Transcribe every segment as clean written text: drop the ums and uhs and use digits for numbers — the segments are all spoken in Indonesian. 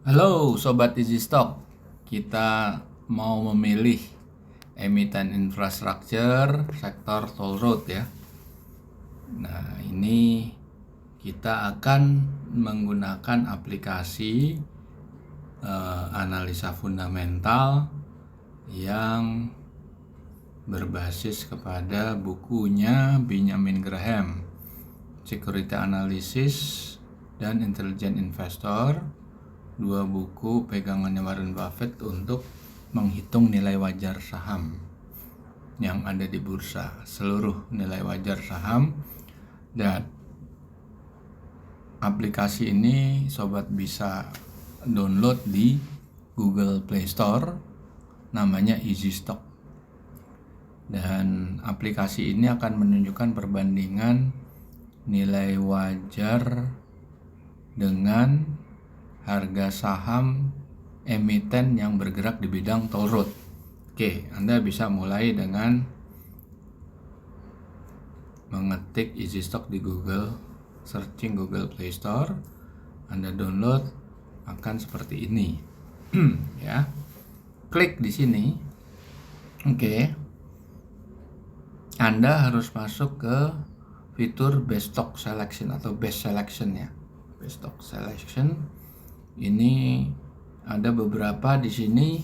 Halo Sobat Easy Stock, kita mau memilih emiten infrastruktur sektor toll road ya. Nah ini kita akan menggunakan aplikasi analisa fundamental yang berbasis kepada bukunya Benjamin Graham, Security Analysis dan Intelligent Investor, dua buku pegangannya Warren Buffett untuk menghitung nilai wajar saham yang ada di bursa, seluruh nilai wajar saham. Dan aplikasi ini sobat bisa download di Google Play Store, namanya Easy Stock. Dan aplikasi ini akan menunjukkan perbandingan nilai wajar dengan harga saham emiten yang bergerak di bidang toll road. Oke, Anda bisa mulai dengan mengetik Easy Stock di Google, searching Google Play Store. Anda download akan seperti ini. Ya. Klik di sini. Oke. Anda harus masuk ke fitur Best Stock Selection atau Best Selection ya. Best Stock Selection. Ini ada beberapa di sini,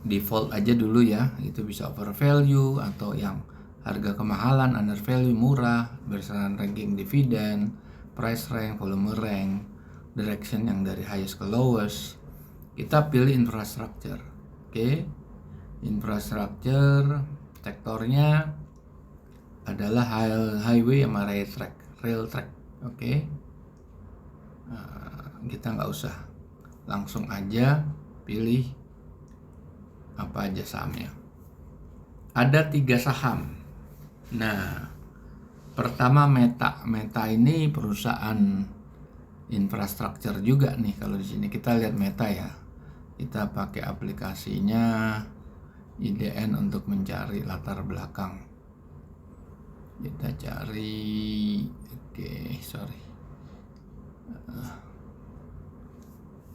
default aja dulu ya, itu bisa over value atau yang harga kemahalan, under value, murah, berdasarkan ranking dividen, price rank, volume rank, direction yang dari highest ke lowest. Kita pilih infrastruktur. Oke. Infrastruktur sektornya adalah highway sama rail track. Oke. Kita nggak usah, langsung aja pilih apa aja sahamnya. Ada 3 saham. Nah, pertama Meta ini perusahaan infrastruktur juga nih. Kalau di sini kita lihat Meta ya, kita pakai aplikasinya IDN untuk mencari latar belakang. Kita cari,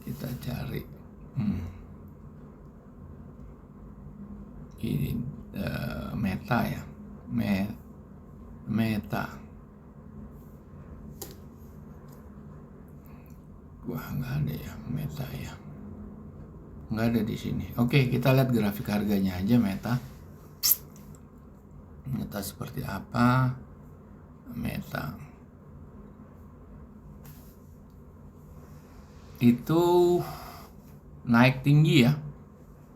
kita cari ini Meta ya, Meta. Wah, nggak ada ya Meta ya, nggak ada di sini. Oke, kita lihat grafik harganya aja Meta seperti apa. Meta itu naik tinggi ya,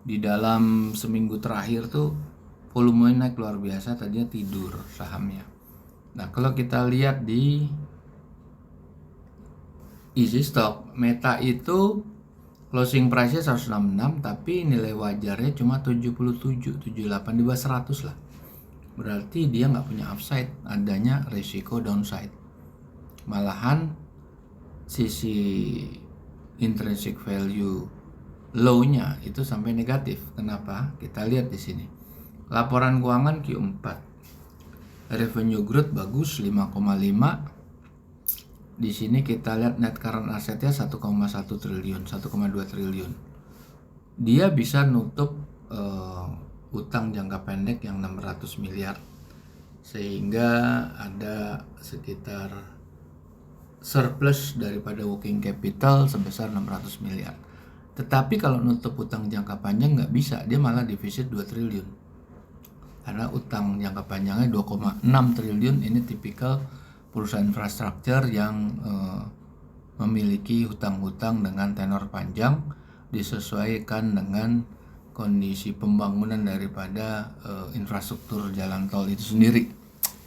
di dalam seminggu terakhir tuh volumenya naik luar biasa. Tadinya tidur sahamnya. Nah, kalau kita lihat di Easy Stock, Meta itu closing price-nya 166, tapi nilai wajarnya cuma 77, 78, di bawah 100 lah. Berarti dia nggak punya upside, adanya resiko downside. Malahan sisi intrinsic value low-nya itu sampai negatif. Kenapa? Kita lihat di sini. Laporan keuangan Q4. Revenue growth bagus 5,5. Di sini kita lihat net current assetnya 1,1 triliun, 1,2 triliun. Dia bisa nutup utang jangka pendek yang 600 miliar. Sehingga ada sekitar surplus daripada working capital sebesar 600 miliar. Tetapi kalau nutup utang jangka panjang nggak bisa, dia malah defisit 2 triliun. Karena utang jangka panjangnya 2,6 triliun, ini tipikal perusahaan infrastruktur yang memiliki hutang-hutang dengan tenor panjang, disesuaikan dengan kondisi pembangunan daripada infrastruktur jalan tol itu sendiri.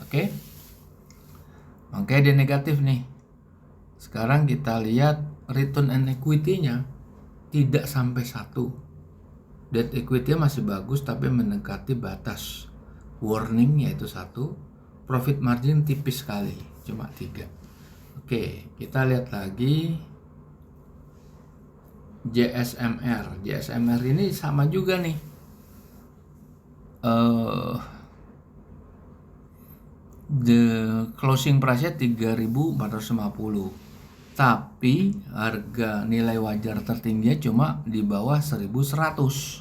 Oke. Makanya dia negatif nih. Sekarang kita lihat return on equity-nya tidak sampai 1. Debt equity-nya masih bagus tapi mendekati batas warning, yaitu 1. Profit margin tipis sekali, cuma 3. Oke, kita lihat lagi JSMR. JSMR ini sama juga nih. The closing price-nya 3.450. tapi harga nilai wajar tertingginya cuma di bawah 1100.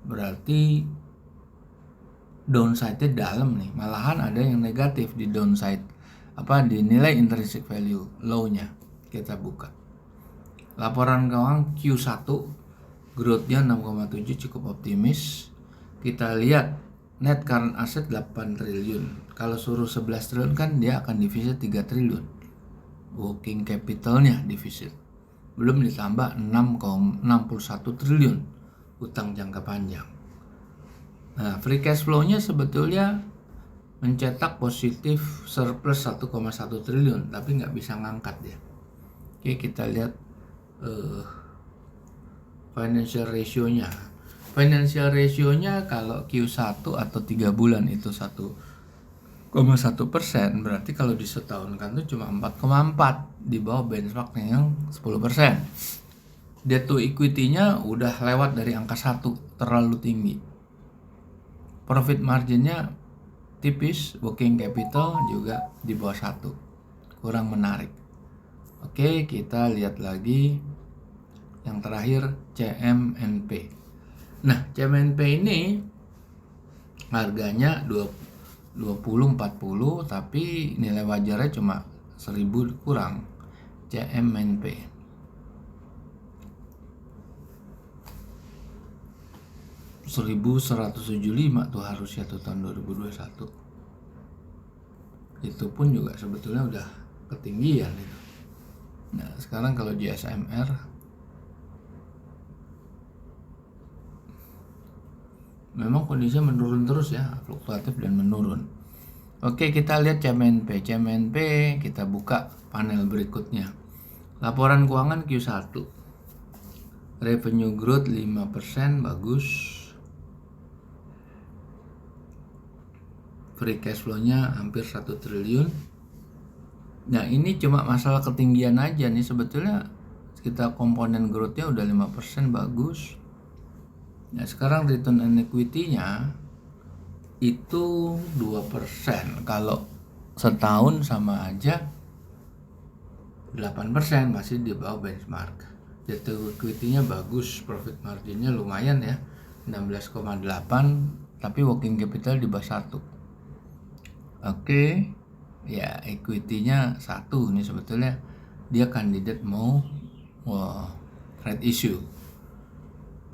Berarti downside-nya dalam nih, malahan ada yang negatif di downside, di nilai intrinsic value low-nya. Kita buka laporan keuangan Q1, growth-nya 6,7 cukup optimis. Kita lihat net current asset 8 triliun. Kalau suruh 11 triliun kan dia akan defisit 3 triliun. Working capitalnya defisit. Belum ditambah 6,61 triliun utang jangka panjang. Nah, free cash flow-nya sebetulnya mencetak positif surplus 1,1 triliun, tapi nggak bisa ngangkat dia. Oke, kita lihat financial ratio-nya. Financial ratio-nya kalau Q1 atau 3 bulan itu 1,1%, berarti kalau disetahunkan itu cuma 4,4, di bawah benchmark yang 10%. Debt to equity-nya udah lewat dari angka 1, terlalu tinggi. Profit margin-nya tipis, working capital juga di bawah 1, kurang menarik. Oke, kita lihat lagi yang terakhir CMNP. Nah, CMNP ini harganya 20-40, tapi nilai wajarnya cuma 1000 kurang. CMNP $1.175 tuh harusnya tuh tahun 2021. Itu pun juga sebetulnya udah ketinggian itu. Nah, sekarang kalau JSMR memang kondisinya menurun terus ya, fluktuatif dan menurun. Oke, kita lihat CMNP. CMNP kita buka panel berikutnya. Laporan keuangan Q1. Revenue growth 5%, bagus. Free cash flow-nya hampir 1 triliun. Nah, ini cuma masalah ketinggian aja nih, sebetulnya kita komponen growth-nya udah 5%, bagus. Nah, sekarang return on equity-nya itu 2%. Kalau setahun sama aja 8%, masih di bawah benchmark. Debt to equity-nya bagus, profit margin-nya lumayan ya, 16,8, tapi working capital di bawah 1. Oke, ya equity-nya 1 nih, sebetulnya dia kandidat mau red issue.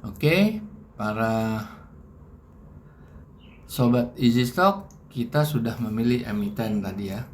Oke, para sobat Easy Stock, kita sudah memilih emiten tadi ya.